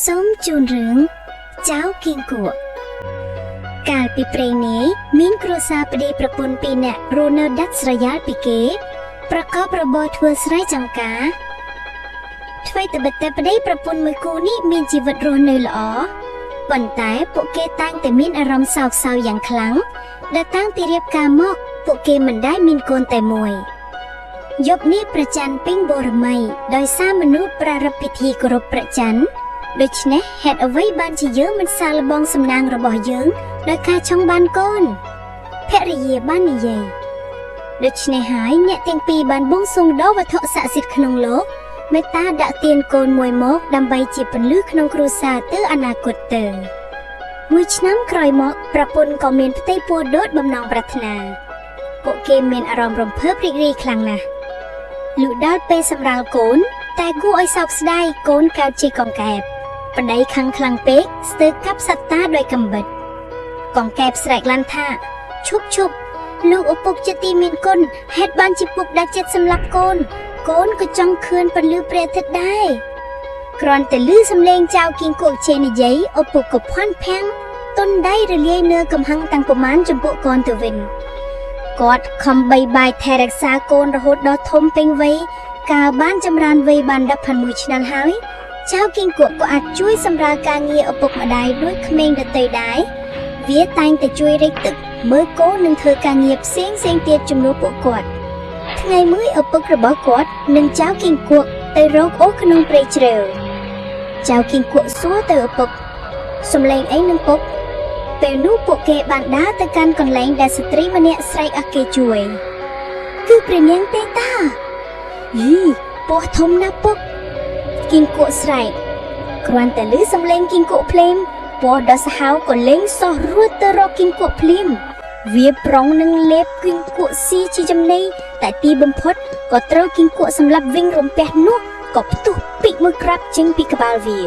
សូមជូនរឿងចៅគៀងគក់កាលពីព្រេងនេះមានគ្រួសារប្តីប្រពន្ធពីរនាក់រស់នៅដាច់ស្រយាលពីគេប្រកបរបរធ្វើស្រែចម្ការថ្មីត្បិតតែប្តីប្រពន្ធមួយគូនេះមានជីវិតរស់នៅល្អប៉ុន្តែពួកគេតែងតែមានអារម្មណ៍សោកសៅយ៉ាងខ្លាំងដែលតាំងពីរៀបការមកពួកគេមិនដែលមានកូនតែមួយយប់នេះព្រះច័ន្ទពេញបូរមីដោយសារមនុស្សប្រារព្ធពិធីគោរពព្រះច័ន្ទដូច្នេះហេតុអ្វីបានជាយើងមិនសាកល្បងសំណាងរបស់យើងដោយការចង់បានកូនភរិយាបាននិយាយដូច្នេះហើយអ្នកទាំងពីរបានបួងសួងដល់វត្ថុស័ក្តិសិទ្ធិក្នុងលោកមេត្តាដាក់ទានកូនមួយមកដើម្បីជាពន្លឺក្នុងគ្រួសារទៅអនាគតទៅមួយឆ្នាំក្រោយមកប្រពន្ធក៏មានផ្ទៃពោះដូចបំណងប្រាថ្នាពួកគេមានអារម្មណ៍រំភើបរីករាយខ្លាំងណាស់លុះដល់ពេលសម្រាលកូនតែគួរឲ្យសោកស្ដាយកូនកើតជាកង្កែបប្តីខឹងខ្លាំងពេកស្ទើរកាប់សត្វតាដោយកាំបិតកង្កែបស្រែកลั่នថាឈប់លោកឪពុកជាទីមានគុណហេតុបានជាពុកដាច់ចិត្តសម្លាប់កូនក៏ចង់ឃើញពន្លឺព្រះអាទិត្យដែរគ្រាន់តែឮសំឡេងចៅគៀងគក់ជេរនិយាយឪពុកក៏ភ័ន្តភាំងទន់ដៃរលាយនឿកំហឹងតាំងប្រមាណចំពោះកូនទៅវិញគាត់ខំបីបាយថែរក្សាកូនរហូតដល់ធំពេញវ័យកាលបានចម្រើនវ័យបាន11ឆ្នាំហើយចៅគៀងគក់ក៏អាចជួយសម្រាលការងារឪពុកម្ដាយដូចក្មេងដទៃដែរវាតែងតែជួយរែកទឹកមើលកូននិងធ្វើការងារផ្សេងទៀតជំនួសពួកគាត់ថ្ងៃមួយឪពុករបស់គាត់និងចៅគៀងគក់ទៅរកអូសក្នុងព្រៃជ្រៅចៅគៀងគក់សួរទៅឪពុកសំឡេងអីនឹងពុកពេលនោះពួកគេបានដើរទៅកាន់កន្លែងដែលស្ត្រីម្នាក់ស្រែកឲ្យគេជួយគឺព្រះនាងទេតាយីពោះធំណាស់ពុកគៀងគក់ស្រែកគ្រាន់តែឮសំឡេងគៀងគក់ភ្លាមពណ៌ដ៏សាហាវក៏លែងសោះរួចទៅរកគៀងគក់ភ្លាមវាប្រុងនឹងលេបគៀងគក់ស៊ីជាចំណីតែទីបំផុតក៏ត្រូវគៀងគក់សម្លាប់វិញរំពះនោះក៏ផ្ទុះពីកមួយក្រាប់ចេញពីក្បាលវា